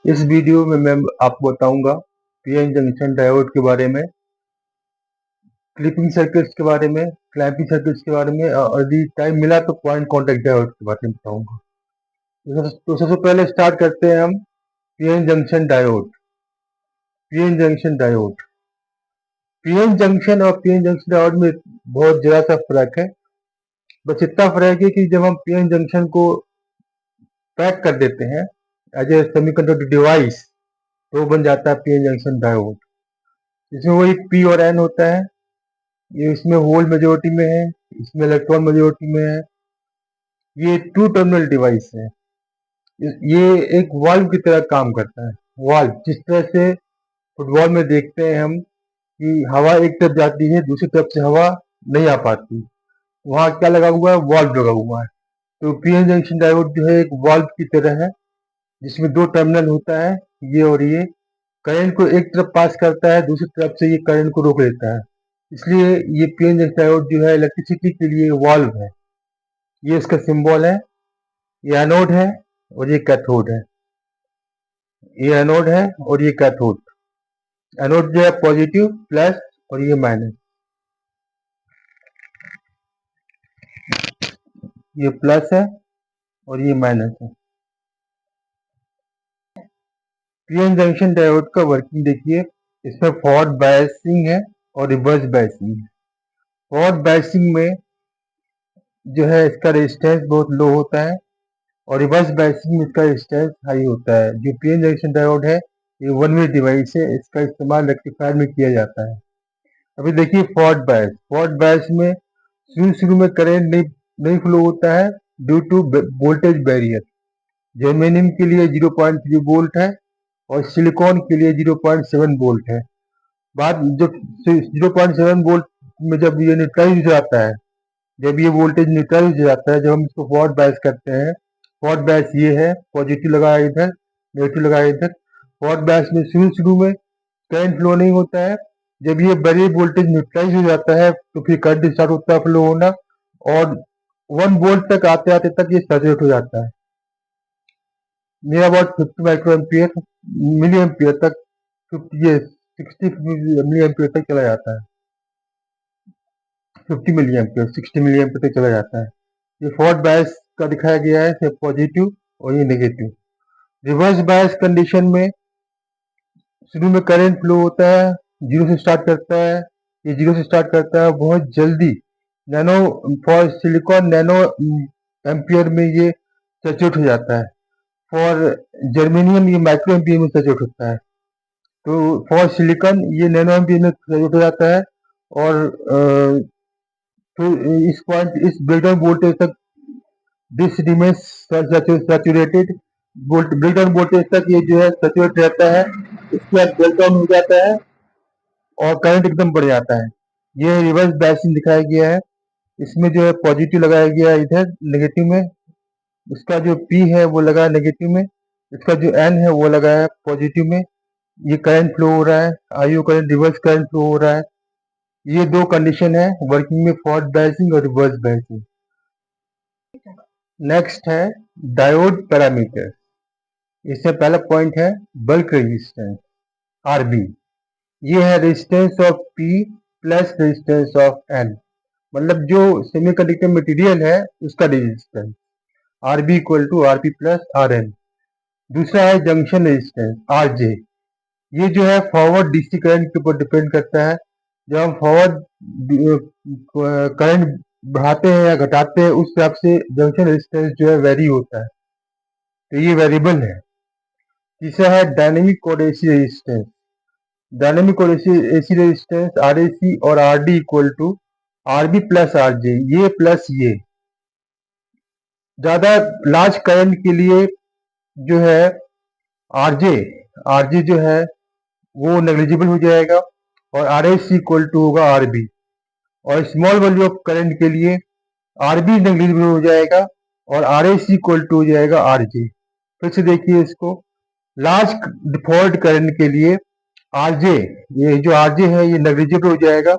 इस वीडियो में मैं आपको बताऊंगा पीएन जंक्शन डायोड के बारे में, क्लिपिंग सर्किट्स के बारे में, क्लैंपिंग सर्किट्स के बारे में और यदि टाइम मिला तो पॉइंट कॉन्टैक्ट डायोड के बारे में बताऊंगा। तो सबसे पहले स्टार्ट करते हैं हम PN junction diode. PN junction diode, PN junction और पीएन जंक्शन डायोड में बहुत जरा सा फर्क है। बस इतना फर्क है कि जब हम पीएन जंक्शन को पैक कर देते हैं एज ए सेमीकंडक्टर डिवाइस तो बन जाता है पीएन जंक्शन डायोड। इसमें वही पी और एन होता है। ये इसमें होल मेजोरिटी में है, इसमें इलेक्ट्रॉन मेजोरिटी में है। ये टू टर्मिनल डिवाइस है। ये एक वाल्व की तरह काम करता है। वाल्व, जिस तरह से फुटबॉल में देखते हैं हम कि हवा एक तरफ जाती है, दूसरी तरफ से हवा नहीं आ पाती, वहां क्या लगा हुआ है? वाल्व लगा हुआ है। तो पीएन जंक्शन डायोड जो है एक वाल्व की तरह है, जिसमें दो टर्मिनल होता है, ये और ये। करंट को एक तरफ पास करता है, दूसरी तरफ से ये करंट को रोक लेता है। इसलिए ये पीएन जंक्शन डायोड जो है इलेक्ट्रिसिटी के लिए वाल्व है। ये इसका सिंबल है। ये एनोड है और ये कैथोड है। ये एनोड है और ये कैथोड। एनोड जो है पॉजिटिव प्लस और ये माइनस। ये प्लस है और ये माइनस है। पीएन जंक्शन डायोड का वर्किंग देखिए। इसमें फॉरवर्ड बायसिंग है और रिवर्स बायसिंग है। फॉरवर्ड बायसिंग में जो है इसका रेजिस्टेंस बहुत लो होता है और रिवर्स बायसिंग में इसका रेजिस्टेंस हाई होता है। जो पीएन जंक्शन डायोड है ये वन वे डिवाइस है, इसका इस्तेमाल रेक्टिफायर में किया जाता है। अभी देखिए फॉरवर्ड बायस। फॉरवर्ड बायस में शुरू में करंट नहीं फ्लो होता है due to voltage barrier. Germanium के लिए 0.3 वोल्ट है और सिलिकॉन के लिए 0.7 वोल्ट है। बाद जब 0.7 वोल्ट में जब ये न्यूट्रलाइज हो जाता है, जब ये वोल्टेज न्यूट्रलाइज हो जाता है, जब हम इसको फॉरवर्ड बायस करते हैं, फॉरवर्ड बायस ये है, पॉजिटिव लगाया इधर, नेगेटिव लगाया इधर। फॉरवर्ड बायस में शुरू में करंट फ्लो नहीं होता है। जब ये बड़े वोल्टेज न्यूट्रलाइज हो जाता है तो फिर करंट स्टार्ट होता है फ्लो होना और 1 वोल्ट तक आते आते तक ये सैचुरेट हो जाता है। Near about 50 micro ampere milli ampere तक, 60 मिली एम्पियर तक चला जाता है। 50 मिली एम्पियर 60 मिली एम्पियर तक चला जाता है। ये फॉरवर्ड बायस का दिखाया गया है, पॉजिटिव और ये नेगेटिव। रिवर्स बायस कंडीशन में शुरू में करंट फ्लो होता है, जीरो से स्टार्ट करता है। ये जीरो से स्टार्ट करता है, बहुत जल्दी nano for silicon nano ampere में ये सैचुरेट हो जाता है। फॉर जर्मेनियम ये माइक्रो एम्पियर में सैचुरेट होता है। तो फॉर सिलिकॉन ये नैनो एम्पियर में सैचुरेट हो जाता है और तो इस ब्रेकडाउन वोल्टेज तक this remains saturated. Breakdown voltage तक ये जो है सैचुरेट रहता है। इसके बाद ब्रेकडाउन हो जाता है और करंट एकदम बढ़ जाता है। ये रिवर्स बायसिंग दिखाया गया है। इसमें जो है पॉजिटिव लगाया गया है इधर, नेगेटिव में इसका जो P है वो लगा है नेगेटिव में, इसका जो N है वो लगा है पॉजिटिव में। ये करंट फ्लो हो रहा है, IO current, reverse current flow हो रहा है। ये दो कंडीशन है वर्किंग में, फॉरवर्ड बायसिंग और रिवर्स बायसिंग। नेक्स्ट है डायोड पैरामीटर। इससे पहला पॉइंट है बल्क रेजिस्टेंस, RB। ये है resistance of P plus resistance of N, मतलब जो सेमीकंडक्टर मटेरियल है उसका resistance. RB equal to RP plus RN। दूसरा है जंक्शन रेजिस्टेंस, RJ। ये जो है फॉरवर्ड DC करंट के ऊपर डिपेंड करता है। जब हम फॉरवर्ड करंट बढ़ाते हैं या घटाते हैं उस हिसाब से जंक्शन रेजिस्टेंस जो है वेरी होता है, तो ये वेरिएबल है। तीसरा है डायनेमिक और AC रेजिस्टेंस। डायनेमिक और AC रेजिस्टेंस RAC और RD equal to RB plus RJ, ये प्लस ये। ज्यादा लार्ज करंट के लिए जो है RJ जो है वो नेग्लिजिबल हो जाएगा और RAC इक्वल टू होगा RB। और स्मॉल वैल्यू ऑफ करंट के लिए RB नेग्लिजिबल हो जाएगा और RAC इक्वल टू हो जाएगा RJ। फिर से देखिए इसको, लार्ज फॉरवर्ड करंट के लिए RJ, ये जो RJ है ये नेग्लिजिबल हो जाएगा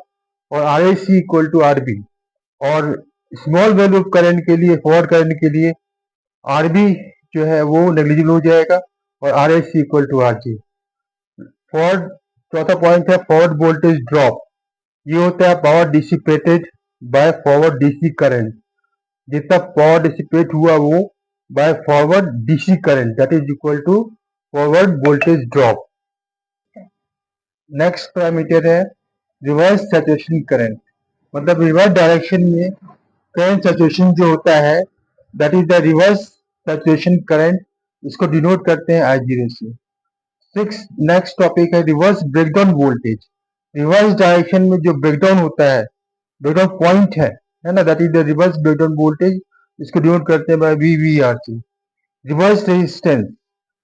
और RAC इक्वल टू RB। और स्मॉल वैल्यू ऑफ करंट के लिए, फॉरवर्ड करंट के लिए RB जो है वो नेग्लिजिबल हो जाएगा और R S equal to R G. Forward, चौथा पॉइंट है फॉरवर्ड वोल्टेज ड्रॉप। ये होता है power dissipated by forward DC current. जितना पावर डिसिपेट हुआ वो by forward DC current, that is equal to forward voltage drop. Next parameter है reverse saturation current. मतलब रिवर्स डायरेक्शन में करंट सैचुरेशन जो होता है that is the reverse saturation current, इसको डिनोट करते हैं आई जीरो से। नेक्स्ट टॉपिक है reverse breakdown voltage. Reverse direction में जो ब्रेकडाउन होता है, ब्रेकडाउन पॉइंट है ना, that is the reverse breakdown voltage, इसको डिनोट करते हैं by V V R C. Reverse resistance,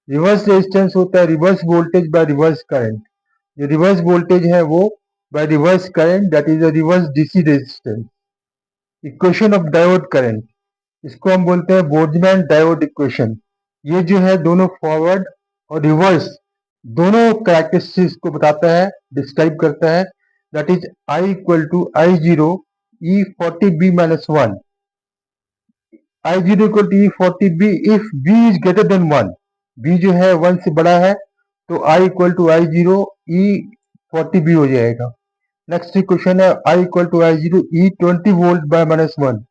reverse resistance होता है reverse voltage by reverse current. जो रिवर्स वोल्टेज है वो by reverse current, that is the reverse DC resistance. Equation of diode current, इसको हम बोलते हैं बोल्ट्जमैन डायोड इक्वेशन। ये जो है दोनों फॉरवर्ड और रिवर्स दोनों कैरेक्टरिस्टिक्स को बताता है, डिस्क्राइब करता है। That is I equal to I zero E 40B-1, I zero equal to E 40B if B is greater than 1। B जो है 1 से बड़ा है तो I equal to I zero E 40B हो जाएगा। नेक्स्ट क्वेश्चन है I equal to I zero E 20 वोल्ट/-1,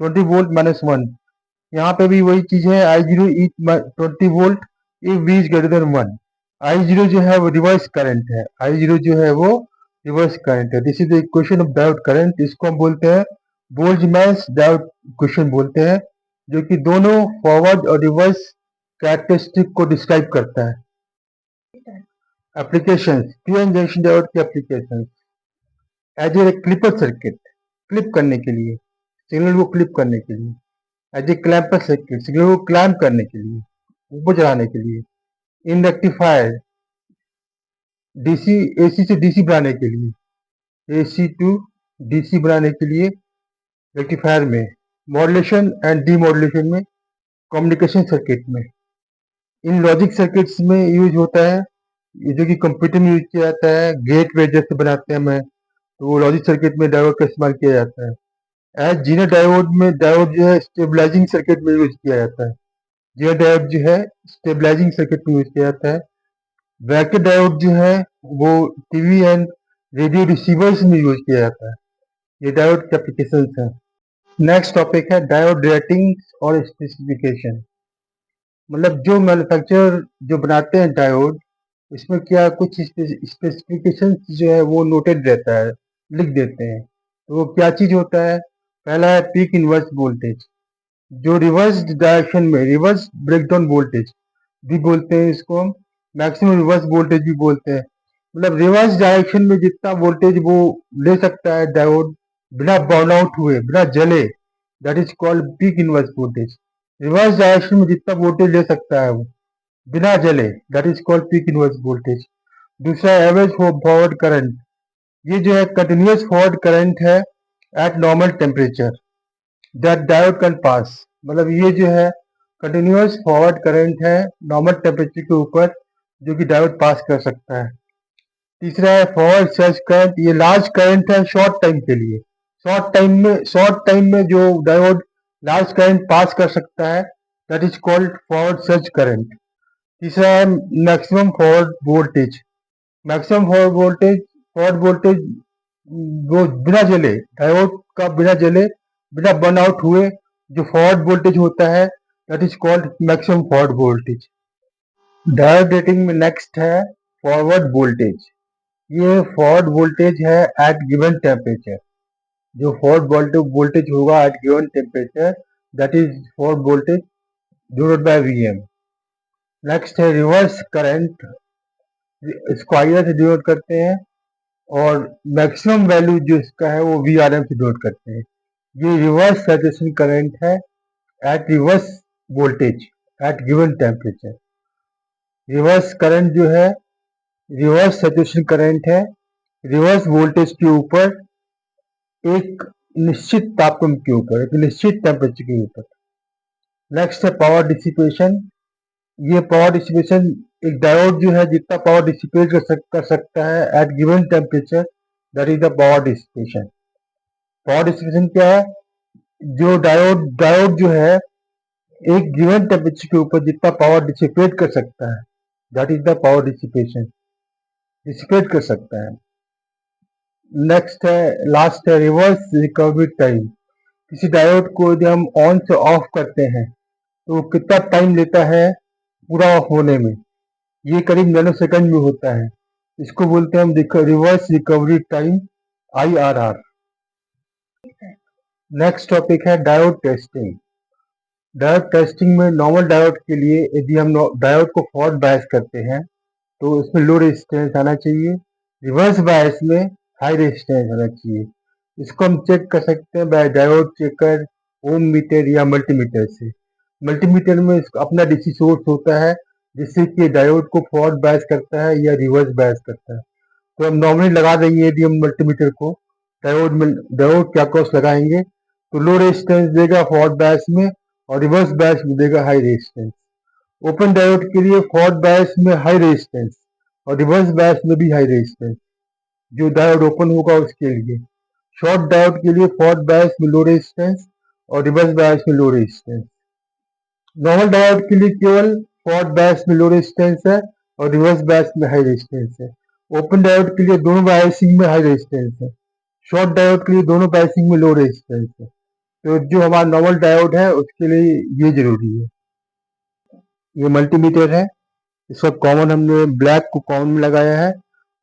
20 वोल्ट-1। यहाँ पे भी वही चीज है, I zero E 20 volt if V is greater than 1। I zero जो है वो रिवर्स करंट है, आई जीरो जो है वो रिवर्स करंट है। This is the equation of diode current. इसको हम बोलते हैं बोल्ट्जमैन्स डायोड इक्वेशन बोलते हैं, जो कि दोनों फॉरवर्ड और रिवर्स कैरेक्टरिस्टिक को डिस्क्राइब करता है। एप्लीकेशंस, पीएन जंक्शन डायोड की applications as a clipper circuit, clip करने के लिए, सिग्नल को क्लिप करने के लिए। As a clamper circuit, signal को क्लैंप करने के लिए, ऊपर चढ़ाने के लिए। इन रेक्टिफायर, डीसी एसी से डीसी बनाने के लिए, एसी टू डीसी बनाने के लिए रेक्टिफायर में। मॉड्यूलेशन एंड डीमॉड्यूलेशन में, कम्युनिकेशन सर्किट में। इन लॉजिक सर्किट्स में यूज होता है, ये जो कि कंप्यूटर में यूज किया जाता है, गेट वे जैसे बनाते हैं हमें, तो वो लॉजिक सर्किट में डायोड का इस्तेमाल किया जाता है। एज जीरो डायोड में, डायोड जो है स्टेबलाइजिंग सर्किट में यूज किया जाता है। जीरो डायोड जो है स्टेबलाइजिंग सर्किट में यूज किया जाता है। ब्रैकेट डायोड जो है वो टीवी एंड रेडियो रिसीवर्स में यूज किया जाता है। ये डायोड के एप्लीकेशंस हैं। नेक्स्ट टॉपिक है डायोड रेटिंग और स्पेसिफिकेशन। मतलब जो मैन्युफैक्चरर जो बनाते हैं डायोड, इसमें क्या कुछ स्पेसिफिकेशन जो है वो नोटेड रहता है, लिख देते हैं। तो वो क्या चीज होता है? पहला है पीक इनवर्स वोल्टेज, जो रिवर्स डायरेक्शन में रिवर्स ब्रेकडाउन वोल्टेज भी बोलते हैं इसको हम, मैक्सिमम रिवर्स वोल्टेज भी बोलते हैं। मतलब रिवर्स डायरेक्शन में जितना वोल्टेज वो ले सकता है डायोड बिना बर्न आउट हुए, बिना जले, that is called peak inverse voltage. Reverse direction में जितना वोल्टेज ले सकता है वो बिना जले, that is called peak inverse voltage. दूसरा एवरेज फॉरवर्ड करंट, ये जो है कंटिन्यूस फॉरवर्ड करंट है eight normal temperature that diode can pass. मतलब ये जो है कंटिन्यूस फॉरवर्ड करंट है नॉर्मल टेम्परेचर के ऊपर, जो कि डायोड पास कर सकता है। तीसरा है फॉरवर्ड सर्ज करंट, ये लार्ज करंट है शॉर्ट टाइम के लिए, शॉर्ट टाइम में जो डायोड लार्ज करंट पास कर सकता है, that is called forward surge current. तीसरा है maximum forward voltage. Maximum forward voltage वो बिना जले, डायोड का बिना जले, बिना बर्न आउट हुए जो फॉरवर्ड वोल्टेज होता है, that is called maximum forward voltage. Diode rating में नेक्स्ट है फॉरवर्ड वोल्टेज। ये फॉरवर्ड वोल्टेज है एट गिवन टेम्परेचर, जो फॉरवर्ड वोल्टेज होगा at given temperature, that is forward voltage divided by VM. Next है reverse current, इसको IR से डिनोट करते हैं, और मैक्सिमम वैल्यू जो इसका है वो वीआरएम से डिनोट करते हैं। ये रिवर्स सैचुरेशन करंट है at reverse voltage at given temperature. Reverse current जो है रिवर्स सैचुरेशन करंट है रिवर्स वोल्टेज के ऊपर, एक निश्चित तापमान के ऊपर, एक निश्चित टेम्परेचर के ऊपर। नेक्स्ट है पावर डिसिपेशन। ये पावर डिसिपेशन, एक डायोड जो है जितना पावर डिसिपेट कर सकता है at given temperature, that is the power dissipation. Power dissipation क्या है? जो डायोड जो है एक गिवन टेम्परेचर के ऊपर जितना पावर डिसिपेट कर सकता है, that is the power dissipation, dissipate कर सकता है। नेक्स्ट है, लास्ट है रिवर्स रिकवरी टाइम। किसी डायोड को यदि हम ऑन से ऑफ करते हैं तो वो कितना टाइम लेता है पूरा ऑफ होने में, ये करीब नैनो सेकंड में होता है। इसको बोलते हैं हम reverse recovery time, IRR। Next topic है डायोड टेस्टिंग। डायोड टेस्टिंग में नॉर्मल डायोड के लिए यदि हम डायोड को फॉरवर्ड बायस करते हैं तो इसमें लो रेजिस्टेंस आना चाहिए, रिवर्स बायस में हाई रेजिस्टेंस आना चाहिए। इसको हम चेक कर सकते हैं बाय डायोड चेकर, ओम मीटर या मल्टीमीटर से। मल्टीमीटर में अपना डीसी सोर्स होता है जिससे कि डायोड को फॉरवर्ड बायस करता है या रिवर्स बायस करता है। तो हम नॉर्मली लगा देंगे यदि हम मल्टीमीटर को डायोड के अक्रॉस लगाएंगे तो लो रेजिस्टेंस देगा फॉरवर्ड बायस में और रिवर्स बायस में देगा हाई रेजिस्टेंस। ओपन डायोड के लिए फॉरवर्ड बायस में हाई रेजिस्टेंस और रिवर्स बायस में भी हाई रेजिस्टेंस, जो डायोड ओपन होगा उसके लिए। शॉर्ट डायोड के लिए फॉरवर्ड बायस में लो रेजिस्टेंस और रिवर्स बायस में लो रेजिस्टेंस। नॉर्मल डायोड के लिए केवल फॉरवर्ड बायस में लो रेजिस्टेंस है और रिवर्स बायस में हाई रेजिस्टेंस है। ओपन डायोड के लिए दोनों बायसिंग में हाई रेजिस्टेंस है। शॉर्ट डायोड के लिए दोनों बायसिंग में लो रेजिस्टेंस है। तो जो हमारा नॉर्मल डायोड है उसके लिए ये जरूरी है। ये मल्टीमीटर है, इसका कॉमन हमने ब्लैक को कॉमन में लगाया है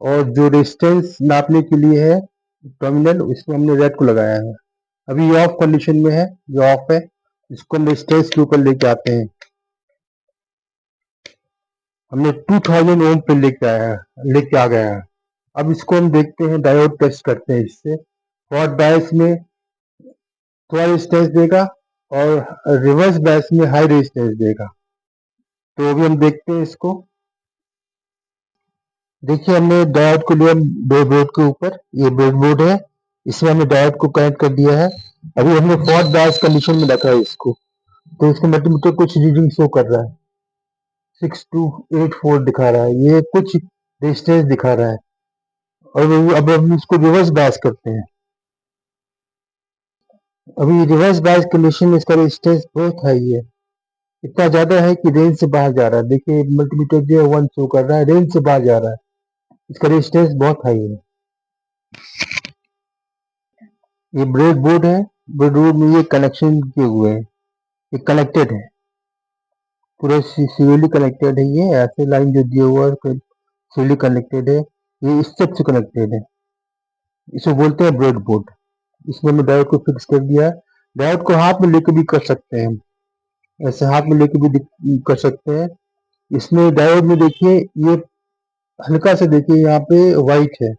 और जो रेजिस्टेंस नापने के लिए है टर्मिनल, इसमें हमने रेड को लगाया है। अभी ये ऑफ कंडीशन में है, ये ऑफ है। इसको हम रेजिस्टेंस के ऊपर लेके आते हैं। हमने 2000 ओम पे लेके आ गया है। अब इसको हम देखते हैं, डायोड टेस्ट करते हैं इससे। फॉरवर्ड बायस में थोड़ा रेजिस्टेंस देगा और रिवर्स बायस में हाई रेजिस्टेंस देगा। तो अभी हम देखते हैं इसको। देखिए हमने डायोड को लिया ब्रेडबोर्ड के ऊपर, ये ब्रेडबोर्ड है, इसमें हमने डायोड को कनेक्ट कर दिया है। अभी हमने फॉरवर्ड बायस कंडीशन में रखा है इसको, तो इसको मल्टीमीटर कुछ रीडिंग शो कर रहा है, 6284 दिखा रहा है, ये कुछ रेजिस्टेंस दिखा रहा है। और अब हम इसको रिवर्स बायस करते हैं। अभी रिवर्स बायस कंडीशन में इसका रेजिस्टेंस बहुत हाई है, इतना ज्यादा है कि रेंज से बाहर जा रहा है। देखिए मल्टीमीटर जो है 1 शो कर रहा है, रेंज से बाहर जा रहा है, इसका रेजिस्टेंस बहुत हाई है। ये ब्रेड बोर्ड है, ब्रेड बोर्ड में ये कनेक्शन किए हुए हैं, ये कनेक्टेड है, पूरा सीरियली कनेक्टेड है। ये ऐसे लाइन जो दिया हुआ है सीरियली कनेक्टेड है, ये इस सब से कनेक्टेड है, इसको बोलते हैं ब्रेड बोर्ड। इसमें हमने डायोड को फिक्स कर दिया है। डायोड को हाथ में लेके भी कर सकते हैं, ऐसे हाथ में लेके भी कर सकते हैं। इसमें डायोड में देखिए ये हल्का से देखिए यहाँ पे व्हाइट है,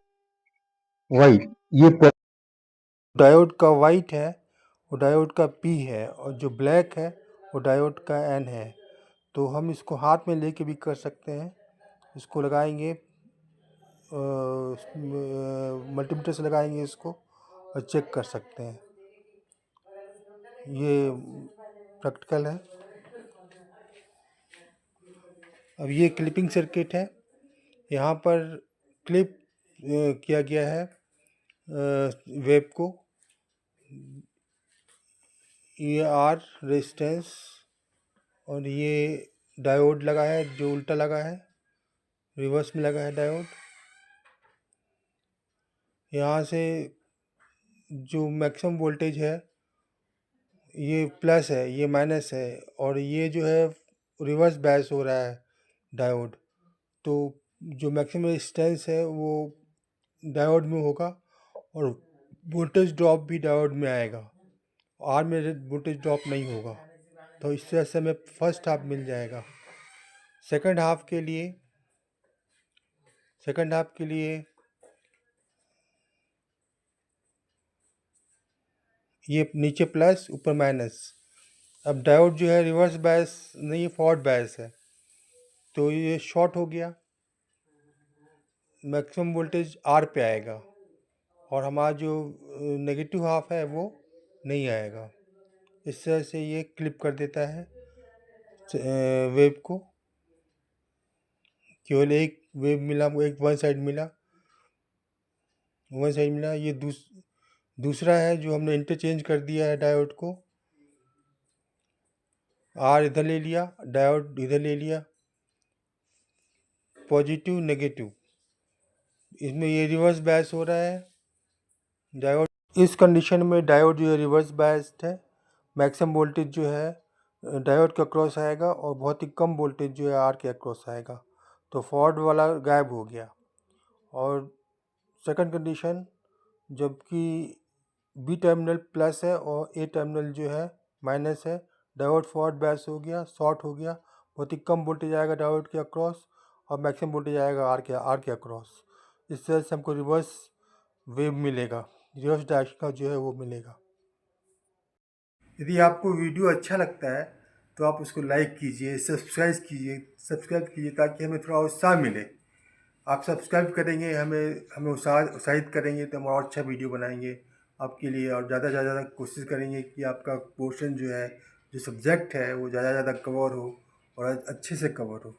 व्हाइट, ये डायोड का व्हाइट है, वो डायोड का पी है, और जो ब्लैक है वो डायोड का एन है। तो हम इसको हाथ में लेके भी कर सकते हैं। इसको लगाएंगे, मल्टीमीटर से लगाएंगे इसको और चेक कर सकते हैं। ये प्रैक्टिकल है। अब ये क्लिपिंग सर्किट है, यहाँ पर क्लिप किया गया है वेब को। ये आर रेजिस्टेंस और ये डायोड लगा है जो उल्टा लगा है, रिवर्स में लगा है डायोड। यहाँ से जो मैक्सिमम वोल्टेज है ये प्लस है, ये माइनस है, और ये जो है रिवर्स बायस हो रहा है डायोड। तो जो मैक्सिमम रेजिस्टेंस है वो डायोड में होगा और वोल्टेज ड्रॉप भी डायोड में आएगा, आर में वोल्टेज ड्रॉप नहीं होगा। तो इससे ऐसे हमें फर्स्ट हाफ मिल जाएगा। सेकंड हाफ के लिए ये नीचे प्लस ऊपर माइनस। अब डायोड जो है रिवर्स बायस नहीं, फॉरवर्ड बायस है, तो ये शॉर्ट हो गया, मैक्सिमम वोल्टेज आर पे आएगा और हमारा जो नेगेटिव हाफ है वो नहीं आएगा। इस तरह से ये क्लिप कर देता है वेव को। केवल एक वेव मिला, एक वन साइड मिला। ये दूसरा है जो हमने इंटरचेंज कर दिया है डायोड को। आर इधर ले लिया, डायोड इधर ले लिया, पॉजिटिव नेगेटिव, इसमें ये रिवर्स बायस हो रहा है। डायोड इस कंडीशन में डायोड जो है रिवर्स बायस्ड है। मैक्सिमम वोल्टेज जो है डायोड के अक्रॉस आएगा और बहुत ही कम वोल्टेज जो है आर के अक्रॉस आएगा, तो फॉरवर्ड वाला गायब हो गया। और सेकंड कंडीशन, जबकि बी टर्मिनल प्लस है और ए टर्मिनल जो है माइनस है, डायोड फॉरवर्ड बायस हो गया, शॉर्ट हो गया, बहुत ही कम वोल्टेज आएगा डायोड के अक्रॉस और मैक्सिमम वोल्टेज आएगा आर के अक्रॉस। इस तरह से हमको रिवर्स वेव मिलेगा, रिवर्स डायरेक्शन का जो है वो मिलेगा। यदि आपको वीडियो अच्छा लगता है तो आप उसको लाइक कीजिए, सब्सक्राइब कीजिए ताकि हमें थोड़ा उत्साह मिले। आप सब्सक्राइब करेंगे, हमें उत्साहित करेंगे तो हम और अच्छा वीडियो बनाएंगे आपके लिए, और ज़्यादा से ज़्यादा कोशिश करेंगे कि आपका पोर्शन जो है, जो सब्जेक्ट है, वो ज़्यादा से ज़्यादा कवर हो और अच्छे से कवर हो।